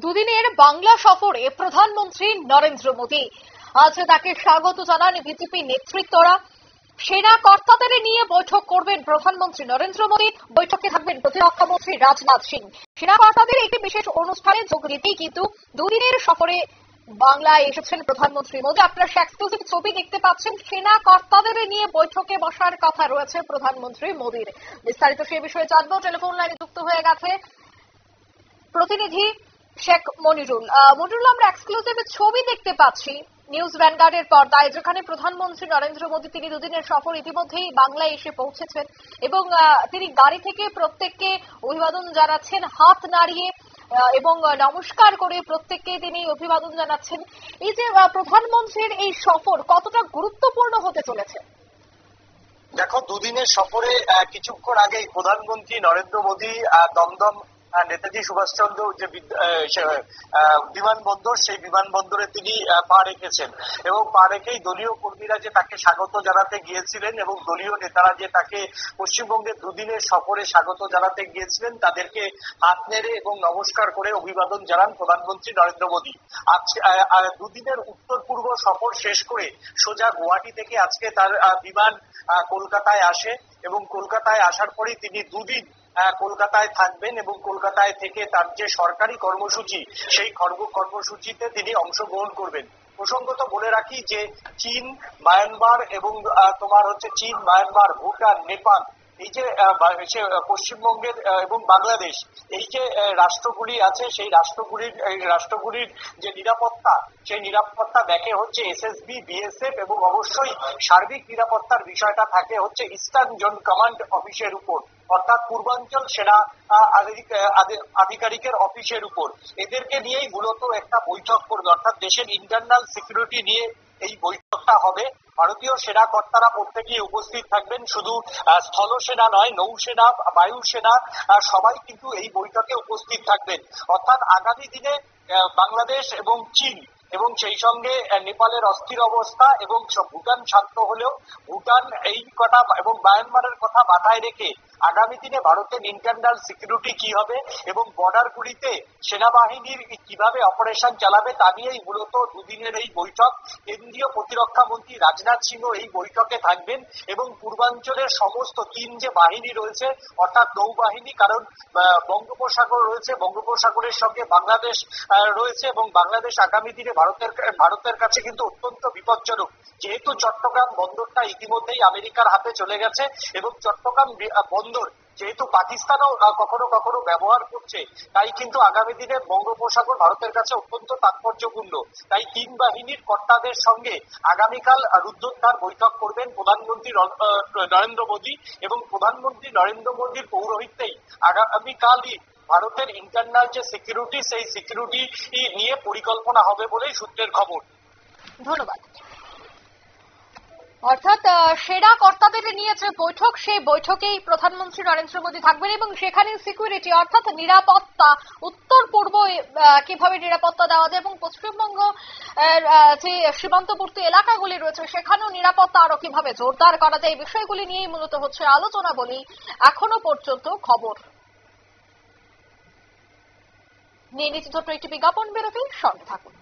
দুদিনের বাংলা সফরে প্রধানমন্ত্রী নরেন্দ্র মোদী। আজ তাকে স্বাগত জানান বিজেপি নেতৃত্বরা। সেনা কর্তাদের নিয়ে বৈঠক করবেন প্রধানমন্ত্রী নরেন্দ্র মোদী। বৈঠকে থাকবেন প্রতিরক্ষা মন্ত্রী রাজনাথ সিং। সেনা কর্তাদের একটি বিশেষ অনুষ্ঠানে যোগ দিতেই কিন্তু দুদিনের সফরে বাংলায় এসেছেন প্রধানমন্ত্রী মোদী। আপনারা এক্সক্লুসিভ ছবি দেখতে পাচ্ছেন। সেনা কর্তাদের নিয়ে বৈঠকে বসার কথা রয়েছে প্রধানমন্ত্রী মোদীর। বিস্তারিত সে বিষয়ে জানবো। টেলিফোন লাইনে যুক্ত হয়ে গেছে প্রতিনিধি শেখ মনিরুল। মনিরুল, আমরা এক্সক্লুসিভ ছবি দেখতে পাচ্ছি নিউজ ভ্যানগার্ডের পর্দায়, যেখানে প্রধানমন্ত্রী নরেন্দ্র মোদী তিনি দুদিনের সফর ইতিমধ্যেই বাংলায় এসে পৌঁছেছেন এবং তিনি গাড়ি থেকে প্রত্যেককে অভিবাদন জানাচ্ছেন, হাত নাড়িয়ে এবং নমস্কার করে প্রত্যেককে তিনি অভিবাদন জানাচ্ছেন। এই যে প্রধানমন্ত্রীর এই সফর কতটা গুরুত্বপূর্ণ হতে চলেছে? দেখো, দুদিনের সফরে কিছুক্ষণ আগেই প্রধানমন্ত্রী নরেন্দ্র মোদী দমদম নেতাজি সুভাষচন্দ্র যে বিমানবন্দর, সেই বিমানবন্দরে তিনি পা রেখেছেন এবং পা রেখেই দলীয় কর্মীরা যে তাকে স্বাগত জানাতে গিয়েছিলেন এবং দলীয় নেতারা যে তাকে পশ্চিমবঙ্গের দুদিনের সফরে স্বাগত জানাতে গিয়েছিলেন, তাদেরকে হাত নেড়ে এবং নমস্কার করে অভিবাদন জানান প্রধানমন্ত্রী নরেন্দ্র মোদী। আজ দুদিনের উত্তর পূর্ব সফর শেষ করে সোজা গুয়াহাটি থেকে আজকে তার বিমান কলকাতায় আসে এবং কলকাতায় আসার পরেই তিনি দুদিন কলকাতায় থাকবেন এবং কলকাতায় থেকে তার যে সরকারি কর্মসূচি, সেই কর্মসূচিতে তিনি অংশগ্রহণ করবেন। প্রসঙ্গত বলে রাখি যে চীন, মায়ানমার এবং চীন, মায়ানমার, ভুটান, নেপাল, এই যে পশ্চিমবঙ্গের এবং বাংলাদেশ, এই যে রাষ্ট্রগুলি আছে, সেই রাষ্ট্রগুলির যে নিরাপত্তা, সেই নিরাপত্তা দেখে হচ্ছে এসএসবি, বিএসএফ এবং অবশ্যই সার্বিক নিরাপত্তার বিষয়টা থাকে হচ্ছে ইস্টার্ন জোন কমান্ড অফিসের উপর, অর্থাৎ পূর্বাঞ্চল সেনা আধিকারিকের অফিসের উপর। এদেরকে নিয়েই মূলত একটা বৈঠক করবে, অর্থাৎ দেশের ইন্টারনাল সিকিউরিটি নিয়ে এই বৈঠকটা হবে। ভারতীয় সেনা কর্তারা প্রত্যেকেই উপস্থিত থাকবেন, শুধু স্থল সেনা নয়, নৌসেনা, বায়ুসেনা সবাই কিন্তু এই বৈঠকে উপস্থিত থাকবেন। অর্থাৎ আগামী দিনে বাংলাদেশ এবং চীন এবং সেই সঙ্গে নেপালের অস্থির অবস্থা এবং ভুটান শান্ত হলেও ভুটান এই কথা এবং মায়ানমারের কথা মাথায় রেখে আগামী দিনে ভারতের ইন্টারনাল সিকিউরিটি কি হবে এবং বর্ডারগুলিতে সেনাবাহিনীর কিভাবে অপারেশন চালাবে তা নিয়েই মূলত দুদিনের এই বৈঠক। কেন্দ্রীয় প্রতিরক্ষা মন্ত্রী রাজনাথ সিংও এই বৈঠকে থাকবেন এবং পূর্বাঞ্চলের সমস্ত তিন যে বাহিনী রয়েছে, অর্থাৎ নৌবাহিনী, কারণ বঙ্গোপসাগর রয়েছে, বঙ্গোপসাগরের সঙ্গে বাংলাদেশ রয়েছে এবং বাংলাদেশ আগামী দিনে ভারতের কাছে কিন্তু অত্যন্ত বিপজ্জনক, যেহেতু চট্টগ্রাম বন্দরটা ইতিমধ্যেই আমেরিকার হাতে চলে গেছে এবং চট্টগ্রাম বন্দর যেহেতু পাকিস্তানও কখনো কখনো ব্যবহার করছে, তাই কিন্তু আগামী দিনে বঙ্গোপসাগর ভারতের কাছে অত্যন্ত তাৎপর্যপূর্ণ। তাই তিন বাহিনীর কর্তাদের সঙ্গে আগামীকাল রুদ্ধদ্বার বৈঠক করবেন প্রধানমন্ত্রী নরেন্দ্র মোদী এবং প্রধানমন্ত্রী নরেন্দ্র মোদীর পৌরোহিত্যেই আগামীকালই ভারতের ইন্টারনাল যে সিকিউরিটি, সেই সিকিউরিটি নিয়ে পরিকল্পনা হবে বলেই সূত্রের খবর। ধন্যবাদ। অর্থাৎ সেনা কর্তাদের নিয়ে যে বৈঠক, সেই বৈঠকেই প্রধানমন্ত্রী নরেন্দ্র মোদী থাকবেন এবং সেখানে সিকিউরিটি অর্থাৎ নিরাপত্তা, উত্তর পূর্ব কিভাবে নিরাপত্তা দেওয়া যায় এবং পশ্চিমবঙ্গ যে সীমান্তবর্তী এলাকাগুলি রয়েছে সেখানেও নিরাপত্তা আরো কিভাবে জোরদার করা যায়, এই বিষয়গুলি নিয়েই মূলত হচ্ছে আলোচনা বলেই এখনো পর্যন্ত খবর। নিয়ে নিচ্ছি ছোট্ট একটি বিজ্ঞাপন বিরতি, সঙ্গে থাকুন।